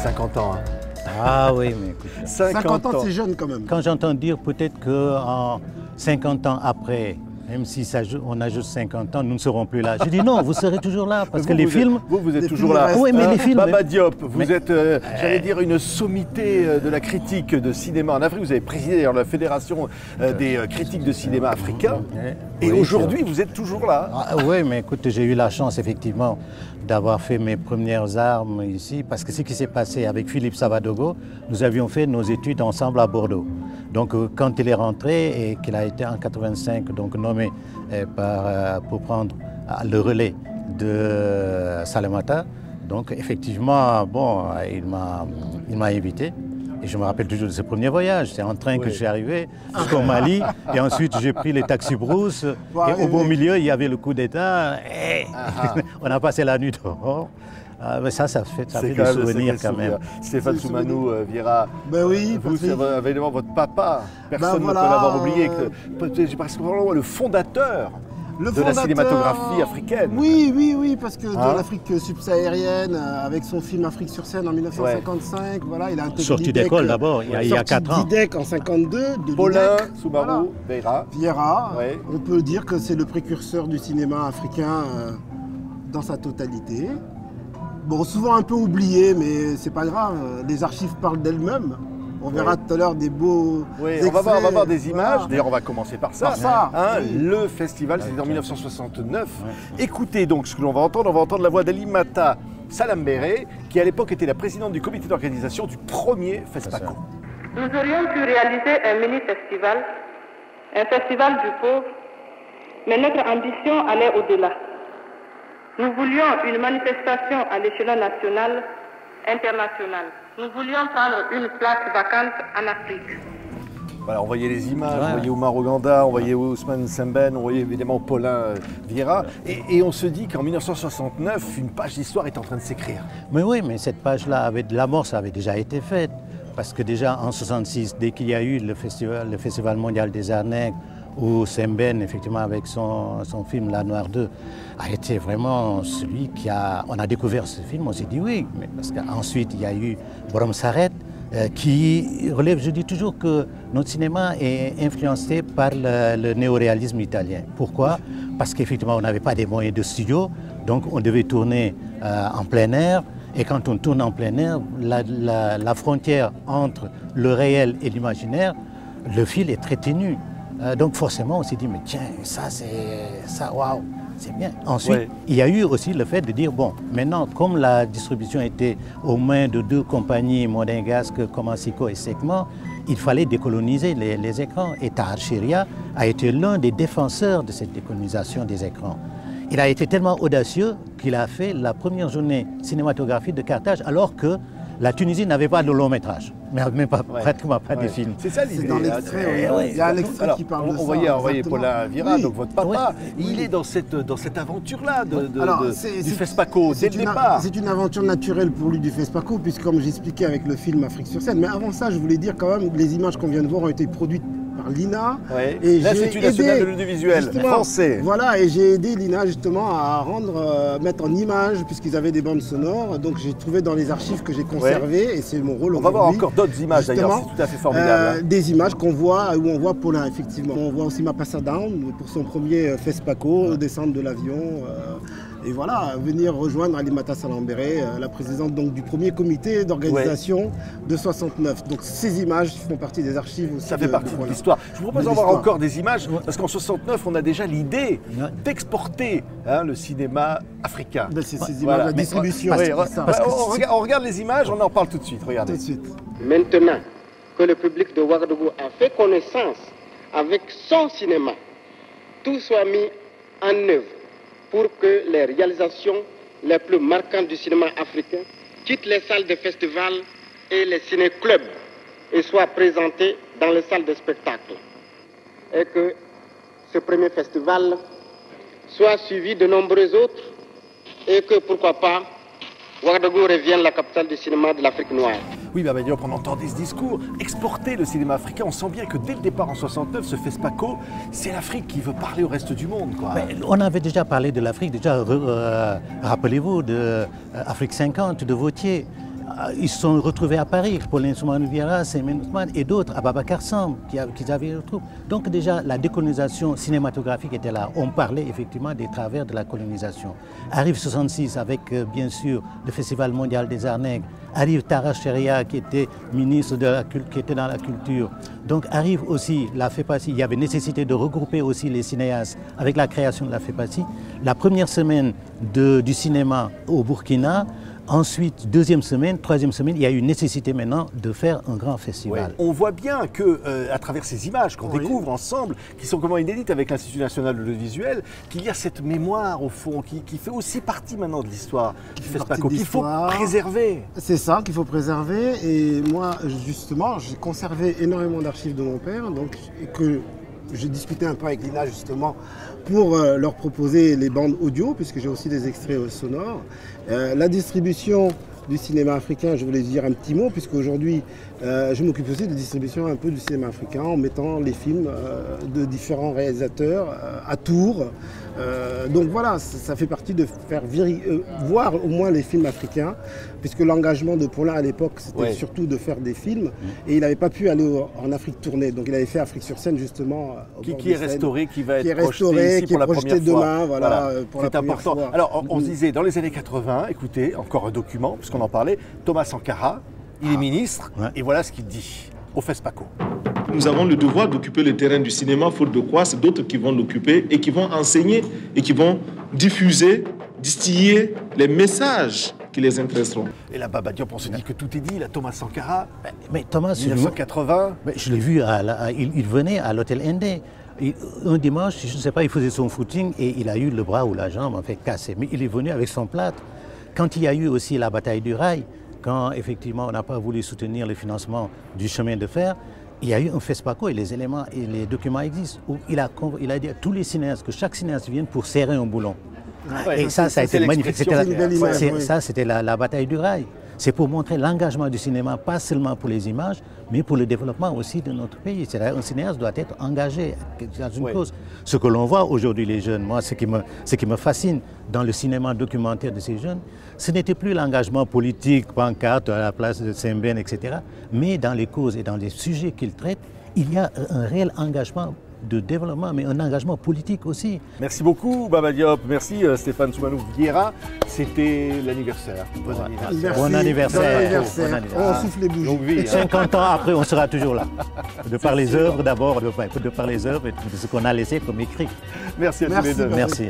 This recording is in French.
50 ans. Hein. Ah oui, mais écoute. 50 ans, c'est jeune quand même. Quand j'entends dire peut-être qu'en 50 ans après, même si on ajoute 50 ans, nous ne serons plus là. Je dis non, vous serez toujours là, parce que les films... Vous êtes toujours là. Oui, mais les films... Baba Diop, vous êtes, j'allais dire, une sommité de la critique de cinéma en Afrique. Vous avez présidé d'ailleurs la fédération des critiques de cinéma africains. Et oui, aujourd'hui, vous êtes toujours là. Oui, mais écoute, j'ai eu la chance, effectivement, d'avoir fait mes premières armes ici, parce que ce qui s'est passé avec Philippe Savadogo, nous avions fait nos études ensemble à Bordeaux. Donc quand il est rentré et qu'il a été en 85 donc nommé pour prendre le relais de Salemata, donc effectivement, bon, il m'a invité. Et je me rappelle toujours de ce premier voyage. C'est en train que je suis arrivé jusqu'au Mali. Et ensuite, j'ai pris les taxis brousse. Et au beau milieu, il y avait le coup d'État. On a passé la nuit dehors. Mais ça fait des souvenirs quand même. Stéphane Soumanou Vieira, ben oui, vous, c'est évidemment votre papa. Personne ne peut l'avoir oublié. Parce que vraiment le fondateur de la cinématographie africaine. Oui, parce que dans l'Afrique subsaharienne, avec son film Afrique sur scène en 1955, voilà, il a intégré sorti d'école d'abord, il y a 4 ans. L'IDEC en 52. Paulin, Soumanou, Vieira. On peut dire que c'est le précurseur du cinéma africain dans sa totalité. Bon, souvent un peu oublié, mais c'est pas grave, les archives parlent d'elles-mêmes. On verra tout à l'heure des beaux extraits. On va voir des images. D'ailleurs, on va commencer par ça. Le festival, c'était en 1969. Écoutez donc ce que l'on va entendre. On va entendre la voix d'Alimata Salambere, qui à l'époque était la présidente du comité d'organisation du premier FESPACO. Nous aurions pu réaliser un mini-festival, un festival du pauvre, mais notre ambition allait au-delà. Nous voulions une manifestation à l'échelon national, international. Nous voulions prendre une place vacante en Afrique. Voilà, on voyait les images, on voyait Oumar Oganda, on voyait Ousmane Sembène, on voyait évidemment Paulin Vieira. Et on se dit qu'en 1969, une page d'histoire est en train de s'écrire. Mais oui, mais cette page-là, l'amorce avait déjà été faite. Parce que déjà en 1966, dès qu'il y a eu le Festival mondial des arts nègres, où Sembène, effectivement, avec son film La Noire 2, a été vraiment celui qui a... On a découvert ce film, on s'est dit oui, mais parce qu'ensuite il y a eu Borom Saret, qui relève, je dis toujours que notre cinéma est influencé par le néoréalisme italien. Pourquoi? Parce qu'effectivement on n'avait pas des moyens de studio, donc on devait tourner en plein air. Et quand on tourne en plein air, la frontière entre le réel et l'imaginaire, le fil est très ténu. Donc forcément, on s'est dit, mais tiens, ça, waouh, c'est bien. Ensuite, il y a eu aussi le fait de dire, bon, maintenant, comme la distribution était aux mains de 2 compagnies modingasques, Comancico et Secman, il fallait décoloniser les écrans. Et Tahar Chiria a été l'un des défenseurs de cette décolonisation des écrans. Il a été tellement audacieux qu'il a fait la première journée cinématographique de Carthage, alors que la Tunisie n'avait pas de long métrage, même pas, pratiquement pas de films. C'est ça l'idée. C'est dans l'extrait, il y a un extrait qui parle de ça. On voyait Paulin Vieira, donc votre papa, il est dans cette aventure-là du FESPACO, dès le départ. C'est une aventure naturelle pour lui du FESPACO, puisque comme j'expliquais avec le film Afrique sur scène, mais avant ça, je voulais dire quand même que les images qu'on vient de voir ont été produites par l'INA. L'Institut national de l'audiovisuel français. Voilà, et j'ai aidé l'INA justement à mettre en image, puisqu'ils avaient des bandes sonores. Donc j'ai trouvé dans les archives que j'ai conservées, et c'est mon rôle. On va voir encore d'autres images d'ailleurs, c'est tout à fait formidable. Des images où on voit Paulin, effectivement. On voit aussi Mapassa Down pour son premier FESPACO, descendre de l'avion. Et voilà, venir rejoindre Alimata Salambere, la présidente donc, du premier comité d'organisation de 69. Donc ces images font partie des archives aussi. Ça fait partie de l'histoire. Je vous propose d'avoir encore des images, parce qu'en 69, on a déjà l'idée d'exporter le cinéma africain. Ces images, la distribution. On regarde les images, on en parle tout de suite. Regardez. Tout de suite. Maintenant que le public de Ouagadougou a fait connaissance avec son cinéma, tout soit mis en œuvre pour que les réalisations les plus marquantes du cinéma africain quittent les salles de festival et les ciné-clubs et soient présentées dans les salles de spectacle. Et que ce premier festival soit suivi de nombreux autres et que, pourquoi pas, Ouagadougou revienne la capitale du cinéma de l'Afrique noire. Oui, Baba Diop, on entendait ce discours. Exporter le cinéma africain, on sent bien que dès le départ en 69, ce FESPACO, c'est l'Afrique qui veut parler au reste du monde, quoi. Mais on avait déjà parlé de l'Afrique, déjà, rappelez-vous de Afrique 50, de Vautier. Ils se sont retrouvés à Paris, Paulin Soumanou Vieira, Semen Ousmane et d'autres, Ababacar Samb, qui avaient retrouvé. Donc déjà, la décolonisation cinématographique était là. On parlait effectivement des travers de la colonisation. Arrive 66 avec, bien sûr, le Festival mondial des arts nègres. Arrive Tara Cheria, qui était ministre qui était dans la culture. Donc arrive aussi la FEPACI. Il y avait nécessité de regrouper aussi les cinéastes avec la création de la FEPACI. La première semaine du cinéma au Burkina. Ensuite, deuxième semaine, troisième semaine, il y a eu nécessité maintenant de faire un grand festival. On voit bien que, à travers ces images qu'on découvre ensemble, qui sont comment inédites avec l'Institut national de l'audiovisuel, qu'il y a cette mémoire au fond qui fait aussi partie maintenant de l'histoire du FESPACO, qu'il faut préserver. C'est ça qu'il faut préserver. Et moi, justement, j'ai conservé énormément d'archives de mon père, donc que j'ai discuté un peu avec Lina justement pour leur proposer les bandes audio, puisque j'ai aussi des extraits sonores. La distribution du cinéma africain, je voulais dire un petit mot, puisque aujourd'hui je m'occupe aussi de distribution un peu du cinéma africain en mettant les films de différents réalisateurs à Tours. Donc voilà, ça fait partie de faire voir au moins les films africains, puisque l'engagement de Paulin à l'époque, c'était surtout de faire des films, et il n'avait pas pu aller en Afrique tourner. Donc il avait fait Afrique sur scène justement. Qui est restauré, qui va être projeté ici pour la première fois. Voilà. C'est important. Fois. Alors on se disait, dans les années 80, écoutez, encore un document, puisqu'on en parlait, Thomas Sankara, il est ministre, et voilà ce qu'il dit au FESPACO. Nous avons le devoir d'occuper le terrain du cinéma, faute de quoi c'est d'autres qui vont l'occuper et qui vont enseigner et qui vont diffuser, distiller les messages qui les intéresseront. Et là, Baba Diop, on se dit que tout est dit, là, Thomas Sankara, mais Thomas, 1980. Je l'ai vu, il venait à l'hôtel Indé. Un dimanche, je ne sais pas, il faisait son footing et il a eu le bras ou la jambe en fait cassé. Mais il est venu avec son plâtre. Quand il y a eu aussi la bataille du rail, quand effectivement on n'a pas voulu soutenir le financement du chemin de fer, il y a eu un FESPACO et les éléments et les documents existent où il a dit à tous les cinéastes que chaque cinéaste vienne pour serrer un boulon. Et ça a été magnifique. Ça, c'était la bataille du rail. C'est pour montrer l'engagement du cinéma, pas seulement pour les images, mais pour le développement aussi de notre pays. C'est-à-dire un cinéaste doit être engagé dans une cause. Ce que l'on voit aujourd'hui, les jeunes, moi, ce qui me fascine dans le cinéma documentaire de ces jeunes, ce n'était plus l'engagement politique, pancarte à la place de Semben, etc. Mais dans les causes et dans les sujets qu'ils traitent, il y a un réel engagement de développement, mais un engagement politique aussi. Merci beaucoup, Baba Diop. Merci, Stéphane Soumanou Vieira. C'était l'anniversaire. Bon anniversaire. Bon anniversaire. On souffle les bougies. 50 ans après, on sera toujours là. De par les œuvres d'abord, de par les œuvres et de ce qu'on a laissé comme écrit. Merci à tous les deux. Merci.